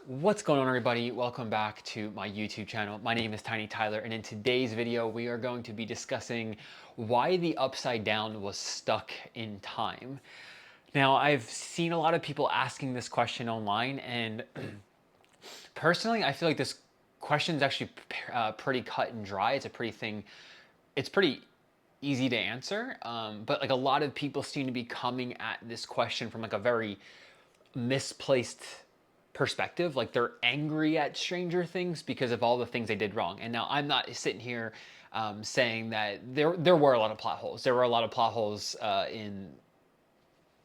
What's going on, everybody? Welcome back to my YouTube channel. My name is Tiny Tyler, and in today's video we are going to be discussing why the upside down was stuck in time. Now, I've seen a lot of people asking this question online, and personally I feel like this question is actually pretty cut and dry. It's pretty easy to answer, but like a lot of people seem to be coming at this question from like a very misplaced perspective. Like they're angry at Stranger Things because of all the things they did wrong. And now I'm not sitting here saying that there were a lot of plot holes. There were a lot of plot holes in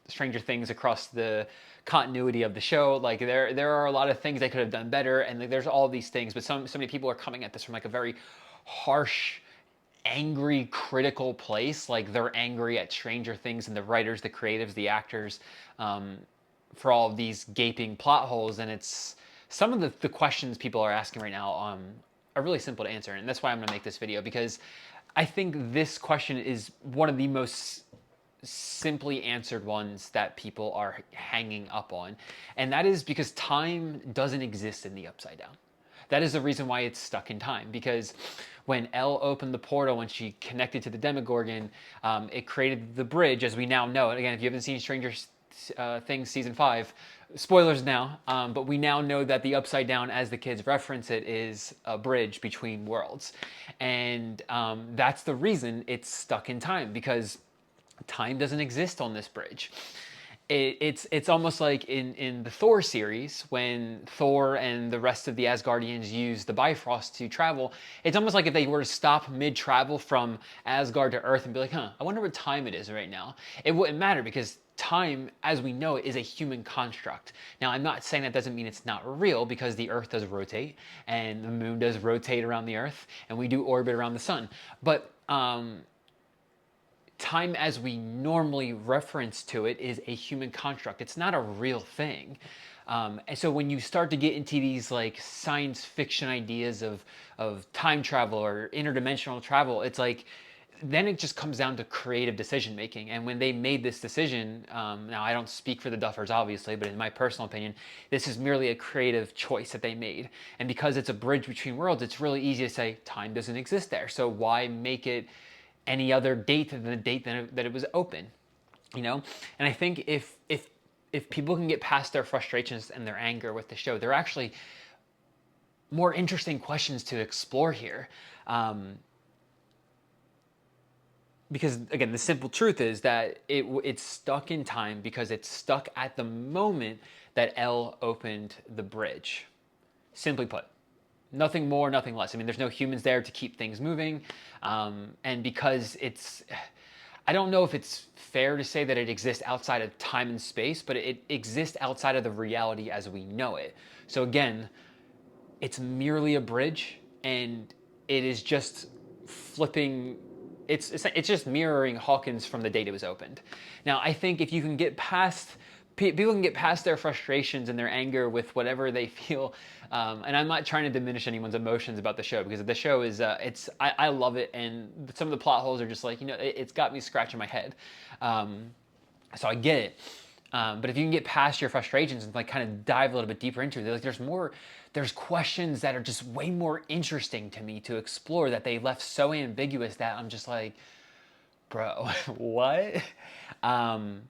Stranger Things across the continuity of the show. Like there are a lot of things they could have done better, and like, there's all these things. But so many people are coming at this from like a very harsh, angry, critical place. Like they're angry at Stranger Things and the writers, the creatives, the actors, for all of these gaping plot holes. And it's some of the questions people are asking right now are really simple to answer, and that's why I'm going to make this video, because I think this question is one of the most simply answered ones that people are hanging up on, and that is because time doesn't exist in the upside down. That is the reason why it's stuck in time, because when Elle opened the portal, when she connected to the Demogorgon, it created the bridge as we now know it. Again, if you haven't seen Stranger Things season 5, spoilers now, but we now know that the upside down, as the kids reference it, is a bridge between worlds. And that's the reason it's stuck in time, because time doesn't exist on this bridge. It's almost like in the Thor series, when Thor and the rest of the Asgardians use the Bifrost to travel. It's almost like if they were to stop mid-travel from Asgard to Earth and be like, I wonder what time it is right now. It wouldn't matter, because time, as we know it, is a human construct. Now, I'm not saying that doesn't mean it's not real, because the Earth does rotate, and the moon does rotate around the Earth, and we do orbit around the sun. But time as we normally reference to it is a human construct. It's not a real thing. And so when you start to get into these like science fiction ideas of time travel or interdimensional travel, it's like, then it just comes down to creative decision making. And when they made this decision, now I don't speak for the Duffers obviously, but in my personal opinion, this is merely a creative choice that they made. And because it's a bridge between worlds, it's really easy to say time doesn't exist there. So why make it any other date than the date that it was open, you know? And I think if people can get past their frustrations and their anger with the show, there are actually more interesting questions to explore here. Because again, the simple truth is that it's stuck in time because it's stuck at the moment that Elle opened the bridge. Simply put. Nothing more, nothing less. I mean, there's no humans there to keep things moving. And because I don't know if it's fair to say that it exists outside of time and space, but it exists outside of the reality as we know it. So again, it's merely a bridge, and it is just flipping. It's just mirroring Hawkins from the date it was opened. Now, I think if you can get past, people can get past their frustrations and their anger with whatever they feel. And I'm not trying to diminish anyone's emotions about the show, because the show is, I love it. And some of the plot holes are just like, it's got me scratching my head. So I get it. But if you can get past your frustrations and like kind of dive a little bit deeper into it, like there's questions that are just way more interesting to me to explore, that they left so ambiguous that I'm just like, bro, what? And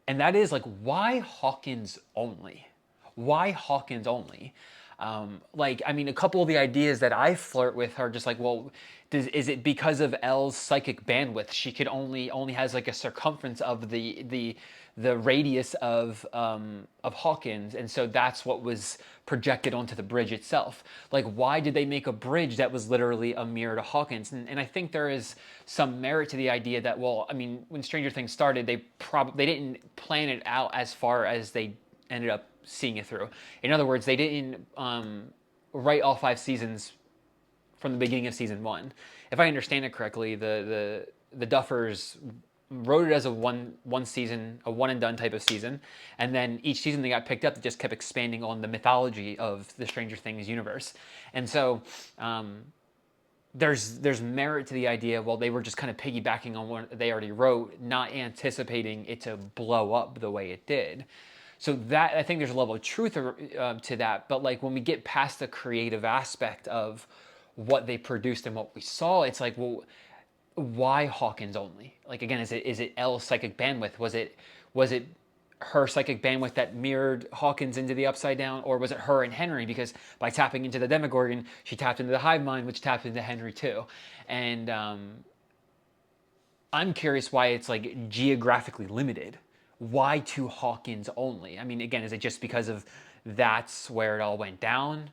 that is like, why Hawkins only? Why Hawkins only? Like, I mean, a couple of the ideas that I flirt with are just like, well, is it because of Elle's psychic bandwidth? She could only has like a circumference of the radius of Hawkins, and so that's what was projected onto the bridge itself. Like, why did they make a bridge that was literally a mirror to Hawkins? And I think there is some merit to the idea that, well, I mean, when Stranger Things started, they didn't plan it out as far as they ended up seeing it through. In other words, they didn't write all 5 seasons from the beginning of season 1. If I understand it correctly, the Duffers wrote it as a one season, a one and done type of season, and then each season they got picked up, they just kept expanding on the mythology of the Stranger Things universe. And so there's merit to the idea, well, they were just kind of piggybacking on what they already wrote, not anticipating it to blow up the way it did. So that, I think there's a level of truth to that. But like when we get past the creative aspect of what they produced and what we saw, it's like, well, why Hawkins only? Like again, is it Elle's psychic bandwidth? Was it her psychic bandwidth that mirrored Hawkins into the Upside Down, or was it her and Henry? Because by tapping into the Demogorgon, she tapped into the hive mind, which tapped into Henry too. And I'm curious why it's like geographically limited. Why to Hawkins only? I mean, again, is it just because of that's where it all went down,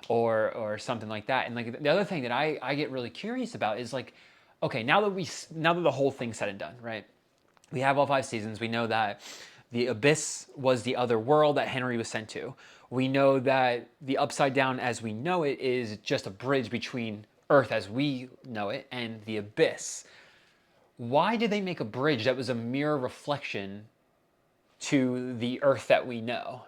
or something like that? And like the other thing that I get really curious about is like, okay, now that the whole thing's said and done, right? We have all 5 seasons. We know that the Abyss was the other world that Henry was sent to. We know that the Upside Down as we know it is just a bridge between Earth as we know it and the Abyss. Why did they make a bridge that was a mirror reflection to the Earth that we know?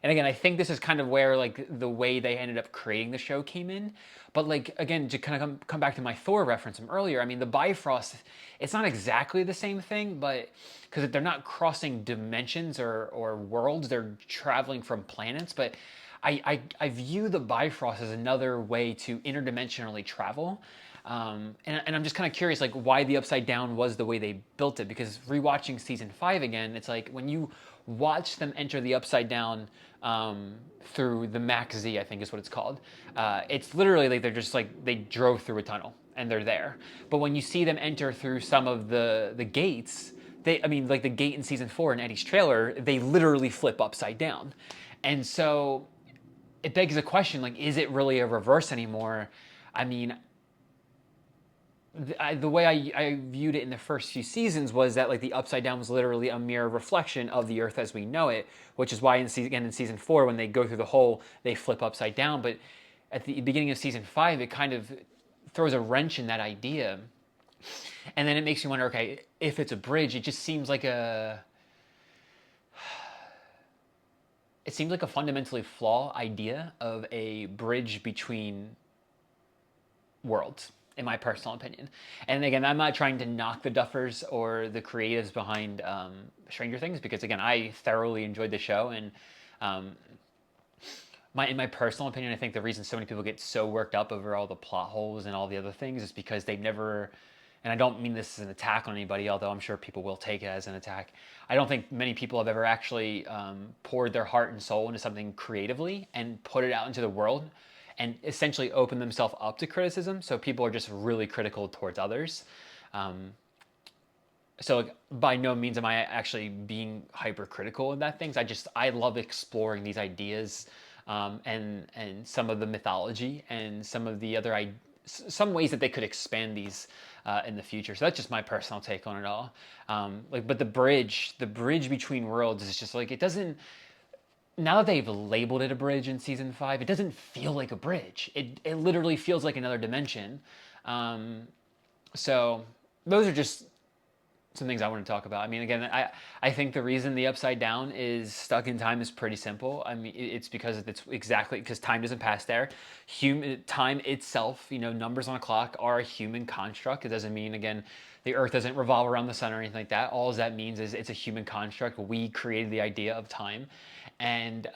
And again, I think this is kind of where like the way they ended up creating the show came in. But like again, to kind of come back to my Thor reference from earlier, I mean the Bifrost, it's not exactly the same thing, but because they're not crossing dimensions or worlds, they're traveling from planets. But I view the Bifrost as another way to interdimensionally travel. And I'm just kind of curious, like why the Upside Down was the way they built it. Because rewatching season 5 again, it's like when you watch them enter the Upside Down through the Max Z, I think is what it's called. It's literally like they're just like they drove through a tunnel and they're there. But when you see them enter through some of the gates, I mean, like the gate in season 4 in Eddie's trailer, they literally flip upside down. And so it begs the question, like, is it really a reverse anymore? I mean, the way I viewed it in the first few seasons was that like the Upside Down was literally a mirror reflection of the Earth as we know it, which is why in season 4 when they go through the hole they flip upside down. But at the beginning of season 5 it kind of throws a wrench in that idea, and then it makes you wonder, okay, if it's a bridge, it just seems like a fundamentally flawed idea of a bridge between worlds, in my personal opinion. And again, I'm not trying to knock the Duffers or the creatives behind Stranger Things, because again, I thoroughly enjoyed the show. And in my personal opinion, I think the reason so many people get so worked up over all the plot holes and all the other things is because they've never, and I don't mean this as an attack on anybody, although I'm sure people will take it as an attack. I don't think many people have ever actually poured their heart and soul into something creatively and put it out into the world and essentially open themselves up to criticism. So people are just really critical towards others. So by no means am I actually being hypercritical of that things. I love exploring these ideas and some of the mythology and some of the other some ways that they could expand these in the future. So that's just my personal take on it all. But the bridge between worlds is just like, it doesn't. Now that they've labeled it a bridge in season 5, it doesn't feel like a bridge. It literally feels like another dimension. So those are just some things I want to talk about. I mean, again, I think the reason the Upside Down is stuck in time is pretty simple. I mean, it's because because time doesn't pass there. Time itself, numbers on a clock are a human construct. It doesn't mean, again, the Earth doesn't revolve around the sun or anything like that. All that means is it's a human construct. We created the idea of time, and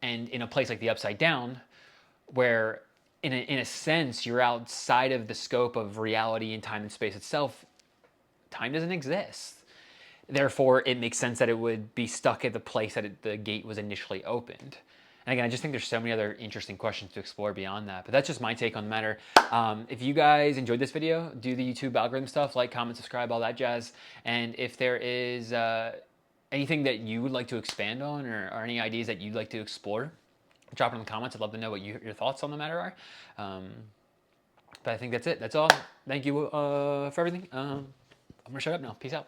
in a place like the Upside Down, where in a sense, you're outside of the scope of reality and time and space itself. Time doesn't exist. Therefore, it makes sense that it would be stuck at the place that the gate was initially opened. And again, I just think there's so many other interesting questions to explore beyond that. But that's just my take on the matter. If you guys enjoyed this video, do the YouTube algorithm stuff, like, comment, subscribe, all that jazz. And if there is anything that you would like to expand on, or any ideas that you'd like to explore, drop it in the comments. I'd love to know what your thoughts on the matter are. But I think that's it. That's all. Thank you for everything. I'm going to shut up now. Peace out.